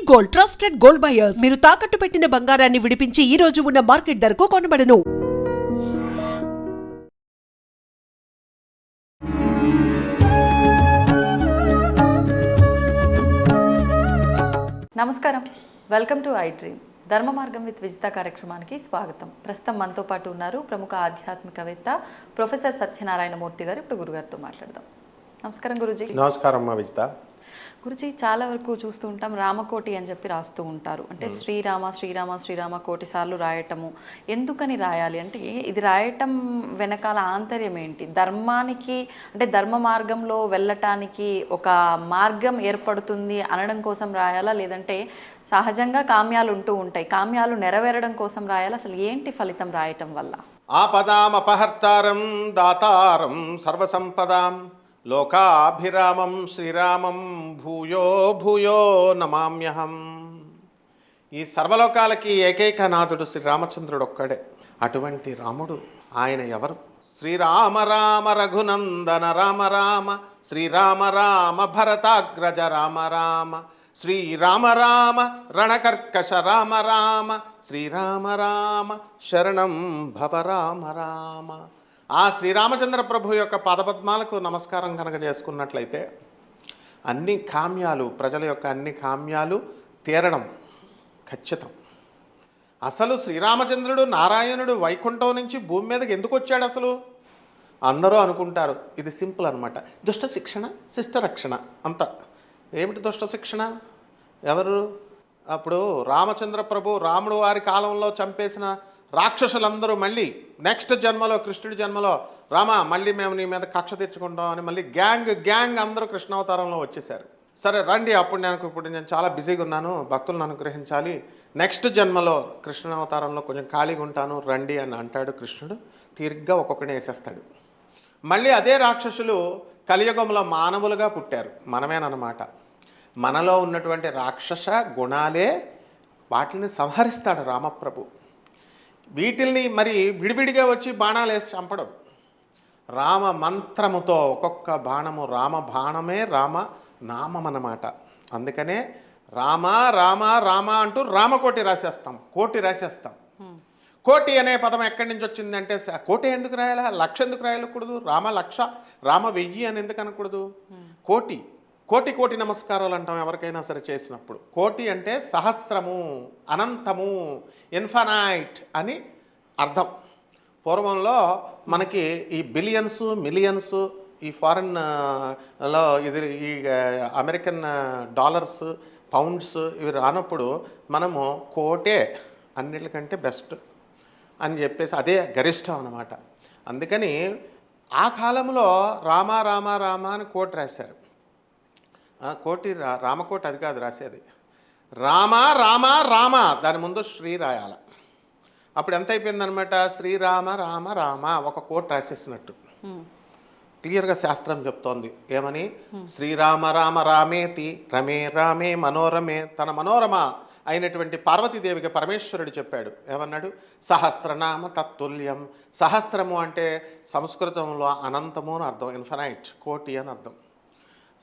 Gold, trusted gold buyers. మీరు తాకట్టు పెట్టిన బంగారాన్ని విడిపించి ఈ రోజు ఉన్న మార్కెట్ ధరకు కొనబడను. నమస్కారం, వెల్కమ్ టు ఐ డ్రీమ్. ధర్మ మార్గం విత్ విజిత కార్యక్రమానికి స్వాగతం. ప్రస్తుతం మనతో పాటు ఉన్నారు ప్రముఖ ఆధ్యాత్మికవేత్త ప్రొఫెసర్ సత్యనారాయణ మూర్తి గారు. ఇప్పుడు గురుగారితో మాట్లాడదాం. నమస్కారం గురుజీ. నమస్కారం అమ్మా విజిత. గురుజీ, చాలా వరకు చూస్తూ ఉంటాం రామకోటి అని చెప్పి రాస్తూ ఉంటారు. అంటే శ్రీరామ శ్రీరామ శ్రీరామ కోటి సార్లు రాయటము ఎందుకని రాయాలి అంటే, ఇది రాయటం వెనకాల ఆంతర్యం ఏంటి? ధర్మానికి అంటే ధర్మ మార్గంలో వెళ్ళటానికి ఒక మార్గం ఏర్పడుతుంది అనడం కోసం రాయాలా, లేదంటే సహజంగా కామ్యాలు ఉంటూ ఉంటాయి, కామ్యాలు నెరవేరడం కోసం రాయాలా? అసలు ఏంటి ఫలితం రాయటం వల్ల? ఆపదామపహర్తారం దాతారం సర్వసంపదాం లోకాభిరామం శ్రీరామం భూయో భూయో నమామ్యహం. ఈ సర్వలోకాలకి ఏకైక నాథుడు శ్రీరామచంద్రుడు ఒక్కడే. అటువంటి రాముడు ఆయన ఎవరు? శ్రీరామ రామ రఘునందన రామ రామ శ్రీరామ రామ భరతాగ్రజ రామ రామ శ్రీరామ రామ రణకర్కశ రామ రామ శ్రీరామ రామ శరణం భవ రామ రామ. ఆ శ్రీరామచంద్ర ప్రభు యొక్క పాదపద్మాలకు నమస్కారం కనుక చేసుకున్నట్లయితే అన్ని కామ్యాలు, ప్రజల యొక్క అన్ని కామ్యాలు తీరడం ఖచ్చితం. అసలు శ్రీరామచంద్రుడు నారాయణుడు వైకుంఠం నుంచి భూమి మీదకి ఎందుకు వచ్చాడు? అసలు అందరూ అనుకుంటారు ఇది సింపుల్ అనమాట, దుష్ట శిక్షణ శిష్ట రక్షణ అంత. ఏమిటి దుష్ట శిక్షణ? ఎవరు? అప్పుడు రామచంద్ర ప్రభు రాముడు వారి కాలంలో చంపేసిన రాక్షసులందరూ మళ్ళీ నెక్స్ట్ జన్మలో, కృష్ణుడి జన్మలో, రామ మళ్ళీ మేము నీ మీద కక్ష తెచ్చుకుంటాం అని మళ్ళీ గ్యాంగ్ అందరూ కృష్ణావతారంలో వచ్చేసారు. సరే రండి, ఇప్పుడు నేను చాలా బిజీగా ఉన్నాను, భక్తులను అనుగ్రహించాలి, నెక్స్ట్ జన్మలో కృష్ణావతారంలో కొంచెం ఖాళీగా ఉంటాను రండి అని అంటాడు కృష్ణుడు. తీరిగ్గా ఒక్కొక్కడిని వేసేస్తాడు. మళ్ళీ అదే రాక్షసులు కలియుగంలో మానవులుగా పుట్టారు, మనమేనమాట. మనలో ఉన్నటువంటి రాక్షస గుణాలే వాటిని సంహరిస్తాడు రామప్రభు. వీటిల్ని మరి విడివిడిగా వచ్చి బాణాలు వేసి చంపడం. రామ మంత్రముతో ఒక్కొక్క బాణము రామ బాణమే రామ నామం అన్నమాట. అందుకనే రామ రామ రామ అంటూ రామకోటి రాసేస్తాం, కోటి రాసేస్తాం. కోటి అనే పదం ఎక్కడి నుంచి వచ్చిందంటే, కోటి ఎందుకు రాయాలా, లక్ష ఎందుకు రాయకూడదు, రామ లక్ష రామ 1000 అని ఎందుకు అనకూడదు? కోటి కోటి కోటి నమస్కారాలు అంటాం ఎవరికైనా సరే చేసినప్పుడు. కోటి అంటే సహస్రము, అనంతము, ఇన్ఫనైట్ అని అర్థం. పూర్వంలో మనకి ఈ బిలియన్స్ మిలియన్స్ ఈ ఫారెన్లో ఇది ఈ అమెరికన్ డాలర్స్ పౌండ్స్ ఇవి రానప్పుడు మనము కోటే అన్నిటికంటే బెస్ట్ అని చెప్పేసి అదే గరిష్టం అన్నమాట. అందుకని ఆ కాలంలో రామ రామ రామ అని కోటి రాశారు. కోటి రామకోటి అది కాదు రాసేది, రామ రామ రామ దాని ముందు శ్రీ రాయాల. అప్పుడు ఎంత అయిపోయిందనమాట, శ్రీరామ రామ రామ ఒక కోటి రాసేసినట్టు క్లియర్గా శాస్త్రం చెప్తోంది. ఏమని? శ్రీరామ రామ రామేతి రమే రామే మనోరమే. తన మనోరమ అయినటువంటి పార్వతీదేవికి పరమేశ్వరుడు చెప్పాడు. ఏమన్నాడు? సహస్రనామ తత్తుల్యం. సహస్రము అంటే సంస్కృతంలో అనంతము అని అర్థం, ఇన్ఫనైట్, కోటి అని అర్థం.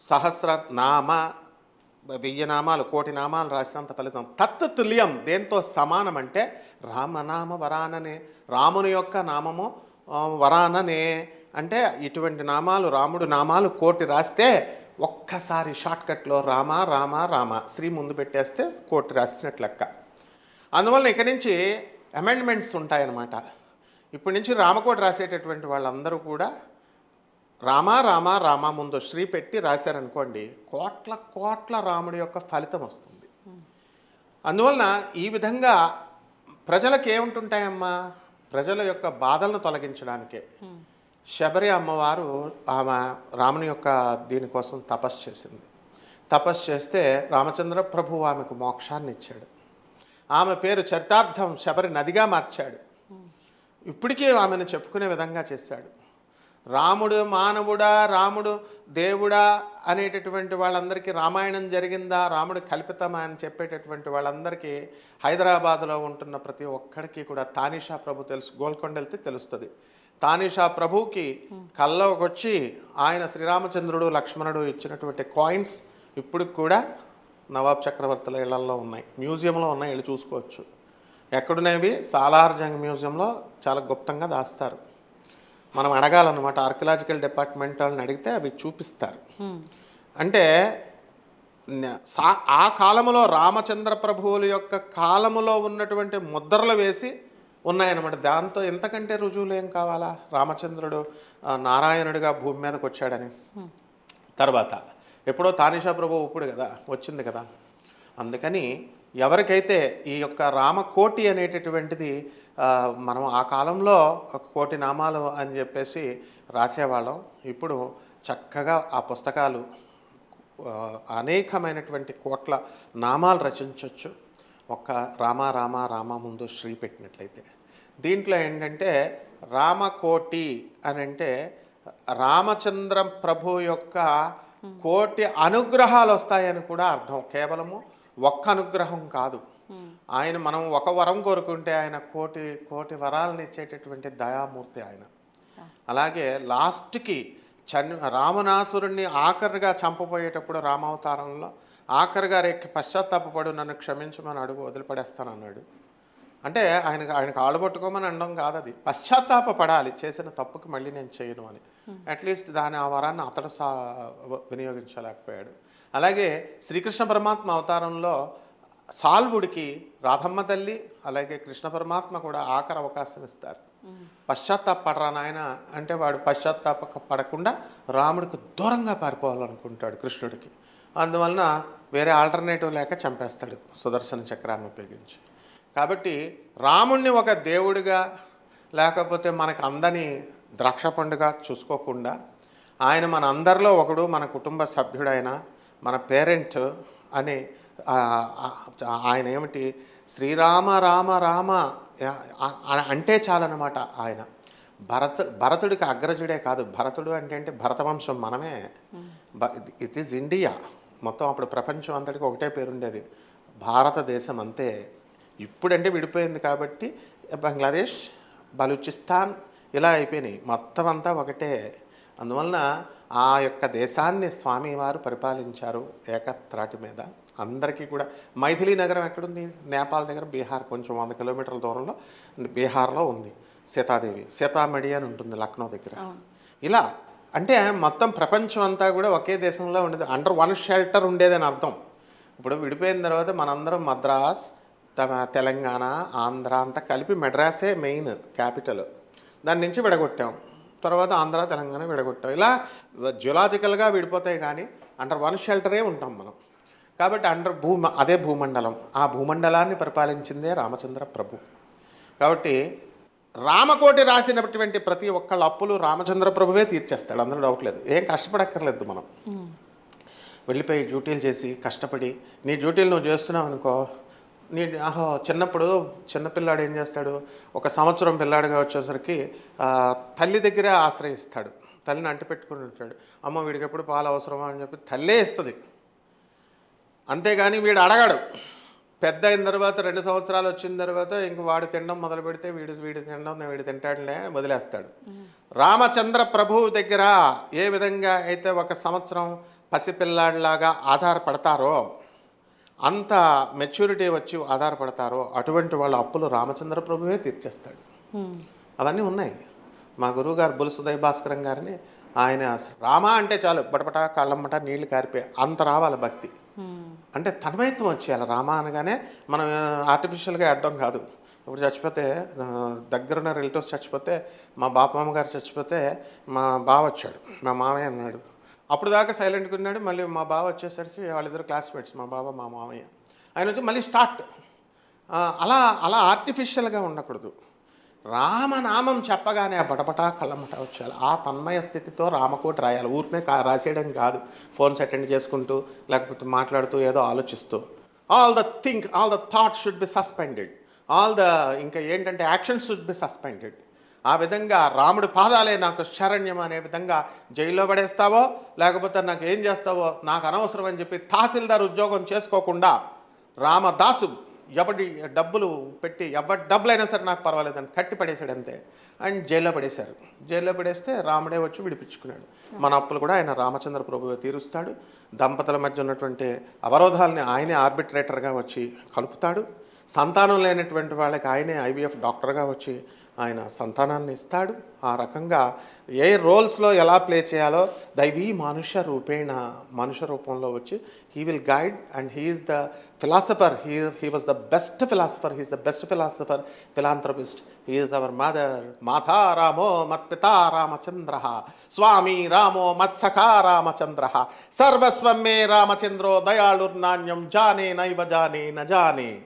సహస్ర నామ 1000 నామాలు, కోటి నామాలు రాసినంత ఫలితం. తత్తుల్యం దేంతో సమానం అంటే రామనామ వరాననే, రాముని యొక్క నామము వరాననే. అంటే ఇటువంటి నామాలు, రాముడు నామాలు కోటి రాస్తే ఒక్కసారి షార్ట్కట్లో రామ రామ రామ శ్రీ ముందు పెట్టేస్తే కోటి రాసినట్లు లెక్క. అందువలన ఇక నుంచి అమెండ్మెంట్స్ ఉంటాయన్నమాట. ఇప్పటి నుంచి రామకోటి రాసేటటువంటి వాళ్ళందరూ కూడా రామ రామ రామ ముందు శ్రీ పెట్టి రాశారనుకోండి, కోట్ల కోట్ల రాముడి యొక్క ఫలితం వస్తుంది. అందువలన ఈ విధంగా ప్రజలకు ఏముంటుంటాయమ్మా, ప్రజల యొక్క బాధలను తొలగించడానికే శబరి అమ్మవారు ఆమె రాముని యొక్క దీనికోసం తపస్సు చేసింది. తపస్సు చేస్తే రామచంద్ర ప్రభు ఆమెకు మోక్షాన్ని ఇచ్చాడు. ఆమె పేరు చరితార్థం శబరి నదిగా మార్చాడు. ఇప్పటికీ ఆమెను చెప్పుకునే విధంగా చేశాడు. రాముడు మానవుడా, రాముడు దేవుడా అనేటటువంటి వాళ్ళందరికీ రామాయణం జరిగిందా, రాముడు కల్పితమా అని చెప్పేటటువంటి వాళ్ళందరికీ హైదరాబాద్లో ఉంటున్న ప్రతి ఒక్కడికి కూడా తానీషా ప్రభు తెలుసు. గోల్కొండ వెళ్తే తెలుస్తుంది. తానీషా ప్రభుకి కల్లోకి వచ్చి ఆయన శ్రీరామచంద్రుడు లక్ష్మణుడు ఇచ్చినటువంటి కాయిన్స్ ఇప్పుడు కూడా నవాబ్ చక్రవర్తుల ఇళ్లల్లో ఉన్నాయి, మ్యూజియంలో ఉన్నాయి, వెళ్ళి చూసుకోవచ్చు. ఎక్కడున్నాయి? సాలార్ జంగ్ మ్యూజియంలో చాలా గుప్తంగా దాస్తారు. మనం అడగాలన్నమాట, ఆర్కియలాజికల్ డిపార్ట్మెంట్ వాళ్ళని అడిగితే అవి చూపిస్తారు. అంటే ఆ కాలంలో రామచంద్ర ప్రభువుల యొక్క కాలములో ఉన్నటువంటి ముద్రలు వేసి ఉన్నాయన్నమాట. దాంతో ఎంతకంటే రుజువులు ఏం కావాలా? రామచంద్రుడు నారాయణుడిగా భూమి మీదకి వచ్చాడని. తర్వాత ఎప్పుడో తానిషా ప్రభు ఇప్పుడు కదా వచ్చింది కదా. అందుకని ఎవరికైతే ఈ యొక్క రామకోటి అనేటటువంటిది మనం ఆ కాలంలో ఒక కోటి నామాలు అని చెప్పేసి రాసేవాళ్ళం. ఇప్పుడు చక్కగా ఆ పుస్తకాలు అనేకమైనటువంటి కోట్ల నామాలు రచించవచ్చు ఒక్క రామ రామ రామ ముందు శ్రీ పెట్టినట్లయితే. దీంట్లో ఏంటంటే రామకోటి అని అంటే రామచంద్ర ప్రభు యొక్క కోటి అనుగ్రహాలు వస్తాయని కూడా అర్థం. కేవలము ఒక్క అనుగ్రహం కాదు. ఆయన మనం ఒక వరం కోరుకుంటే ఆయన కోటి కోటి వరాలను ఇచ్చేటటువంటి దయామూర్తి ఆయన. అలాగే లాస్ట్కి రావణాసురుణ్ణి ఆఖరిగా చంపబోయేటప్పుడు రామావతారంలో ఆఖరిగా రేక్కి పశ్చాత్తాపడు, నన్ను క్షమించమని అడుగు, వదిలిపడేస్తానన్నాడు. అంటే ఆయనకు ఆళ్ళు పట్టుకోమని అనడం కాదు, అది పశ్చాత్తాపడాలి, చేసిన తప్పుకి మళ్ళీ నేను చేయను అని. అట్లీస్ట్ ఆ వరాన్ని అతడు వినియోగించలేకపోయాడు. అలాగే శ్రీకృష్ణ పరమాత్మ అవతారంలో సాల్వుడికి రాధమ్మ తల్లి అలాగే కృష్ణ పరమాత్మ కూడా ఆఖరి అవకాశం ఇస్తారు. పశ్చాత్తాపడరా నాయన అంటే వాడు పశ్చాత్తాపడకుండా రాముడికి దూరంగా పారిపోవాలనుకుంటాడు కృష్ణుడికి. అందువలన వేరే ఆల్టర్నేటివ్ లేక చంపేస్తాడు సుదర్శన చక్రాన్ని ఉపయోగించి. కాబట్టి రాముణ్ణి ఒక దేవుడిగా లేకపోతే మనకు అందని ద్రాక్ష పండుగ చూసుకోకుండా ఆయన మన అందరిలో ఒకడు, మన కుటుంబ సభ్యుడైన మన పేరెంట్ అని ఆయన ఏమిటి శ్రీరామ రామ రామ అంటే చాలన్నమాట. ఆయన భరతుడికి అగ్రజుడే కాదు. భరతుడు అంటే భరతవంశం మనమే. ఇట్ ఈజ్ ఇండియా మొత్తం. అప్పుడు ప్రపంచం అంతటికి ఒకటే పేరుండేది, భారతదేశం అంతే. ఇప్పుడంటే విడిపోయింది కాబట్టి బంగ్లాదేశ్, బలూచిస్తాన్ ఇలా అయిపోయినాయి, మొత్తం అంతా ఒకటే. అందువలన ఆ యొక్క దేశాన్ని స్వామివారు పరిపాలించారు ఏకత్రాటి మీద అందరికీ కూడా. మైథిలీ నగరం ఎక్కడుంది? నేపాల్ దగ్గర, బీహార్ కొంచెం 100 కిలోమీటర్ల దూరంలో బీహార్లో ఉంది. సీతాదేవి, సీతామఢి అని ఉంటుంది లక్నో దగ్గర. ఇలా అంటే మొత్తం ప్రపంచం అంతా కూడా ఒకే దేశంలో ఉండేది, అండర్ వన్ షెల్టర్ ఉండేదని అర్థం. ఇప్పుడు విడిపోయిన తర్వాత మనందరం మద్రాస్, తెలంగాణ, ఆంధ్ర అంతా కలిపి మెడ్రాసే మెయిన్ క్యాపిటల్. దాని నుంచి విడగొట్టాం, తర్వాత ఆంధ్ర తెలంగాణ విడగొట్టాం. ఇలా జియోలాజికల్గా విడిపోతాయి కానీ అండర్ వన్ షెల్టరే ఉంటాం మనం. కాబట్టి అదే భూమండలం. ఆ భూమండలాన్ని పరిపాలించిందే రామచంద్ర ప్రభు. కాబట్టి రామకోటి రాసినటువంటి ప్రతి ఒక్కళ్ళ అప్పులు రామచంద్ర ప్రభువే తీర్చేస్తాడు, అందులో డౌట్ లేదు. ఏం కష్టపడక్కర్లేదు. మనం వెళ్ళిపోయి డ్యూటీలు చేసి కష్టపడి నీ డ్యూటీలు నువ్వు చేస్తున్నావు అనుకో, చిన్నప్పుడు చిన్నపిల్లాడు ఏం చేస్తాడు, 1 సంవత్సరం పిల్లాడుగా వచ్చేసరికి తల్లి దగ్గరే ఆశ్రయిస్తాడు, తల్లిని అంటి పెట్టుకుని ఉంటాడు. అమ్మ వీడికి ఎప్పుడు పాలు అవసరమా అని చెప్పి తల్లే ఇస్తుంది, అంతేగాని వీడు అడగాడు. పెద్ద అయిన తర్వాత 2 సంవత్సరాలు వచ్చిన తర్వాత ఇంక వాడు తినడం మొదలు పెడితే వీడు తినడం వీడు తింటాడులే వదిలేస్తాడు. రామచంద్ర ప్రభువు దగ్గర ఏ విధంగా అయితే 1 సంవత్సరం పసిపిల్లాడిలాగా ఆధారపడతారో, అంత మెచ్యూరిటీ వచ్చి ఆధారపడతారో అటువంటి వాళ్ళ అప్పులు రామచంద్ర ప్రభువే తీర్చేస్తాడు. అవన్నీ ఉన్నాయి. మా గురువు గారు బులుసుదయ భాస్కరం గారిని, ఆయన రామ అంటే చాలు బటపట కళ్ళమ్మట నీళ్లు కారిపోయి అంత రావాలి భక్తి. అంటే తన్మయత్వం వచ్చేయాలి. రామ అనగానే మనం ఆర్టిఫిషియల్గా అర్థం కాదు. ఇప్పుడు చచ్చిపోతే దగ్గరున్న రిలేటివ్స్ చచ్చిపోతే, మా బాపమ్మ గారు చచ్చిపోతే మా బావ వచ్చాడు, మా మామయ్య అన్నాడు. అప్పుడు దాకా సైలెంట్గా ఉన్నాడు. మళ్ళీ మా బావ వచ్చేసరికి వాళ్ళిద్దరు క్లాస్మేట్స్, మా బావ మా మామయ్య. ఆయన వచ్చి మళ్ళీ స్టార్ట్. అలా ఆర్టిఫిషియల్గా ఉండకూడదు. రామనామం చెప్పగానే ఆ బటబటా కళ్ళమట వచ్చేయాలి. ఆ తన్మయ స్థితితో రామకోటి రాయాలి. ఊరినే రాసేయడం కాదు, ఫోన్స్ అటెండ్ చేసుకుంటూ లేకపోతే మాట్లాడుతూ ఏదో ఆలోచిస్తూ. All the thoughts should be suspended. ఇంకా ఏంటంటే యాక్షన్స్ షుడ్ బి సస్పెండెడ్. ఆ విధంగా రాముడి పాదాలే నాకు శరణ్యం అనే విధంగా జైల్లో పడేస్తావో లేకపోతే నాకు ఏం చేస్తావో నాకు అనవసరం అని చెప్పి తహసీల్దార్ ఉద్యోగం చేసుకోకుండా రామదాసు ఎవడి డబ్బులు పెట్టి ఎవరి డబ్బులైనా సరే నాకు పర్వాలేదని కట్టి పడేశాడు అంతే. ఆయన జైల్లో పడేశారు. జైల్లో పడేస్తే రాముడే వచ్చి విడిపించుకున్నాడు. మన అప్పులు కూడా ఆయన రామచంద్ర ప్రభువే తీరుస్తాడు. దంపతుల మధ్య ఉన్నటువంటి అవరోధాలని ఆయనే ఆర్బిట్రేటర్గా వచ్చి కలుపుతాడు. సంతానం లేనటువంటి వాళ్ళకి ఆయనే ఐవీఎఫ్ డాక్టర్గా వచ్చి ఆయన సంతానాన్ని ఇస్తాడు. ఆ రకంగా ఏ రోల్స్లో ఎలా ప్లే చేయాలో దైవీ మనుష్య రూపంలో వచ్చి he will guide and he is the philosopher. He was the best philosopher. He is the best philosopher, philanthropist. He is our mother. మాతా రామో మత్పితా రామచంద్ర, స్వామి రామో మత్సఖా రామచంద్ర, సర్వస్వం మే రామచంద్రో దయాళుర్నాణ్యం జానే నైవ జానే న జానే.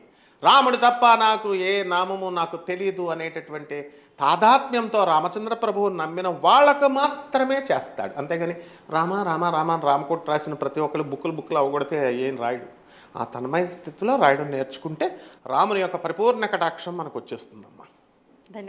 రాముడు తప్ప నాకు ఏ నామము నాకు తెలియదు అనేటటువంటి తాదాత్మ్యంతో రామచంద్ర ప్రభువు నమ్మిన వాళ్ళకు మాత్రమే చేస్తాడు. అంతేగాని రామ రామ రామ అని రామకోటి రాసిన ప్రతి ఒక్కరు బుక్కులు అవగొడితే ఏం రాయడు. ఆ తన్మయ స్థితిలో రాయడం నేర్చుకుంటే రాముని యొక్క పరిపూర్ణ కటాక్షం మనకు వచ్చేస్తుందమ్మా.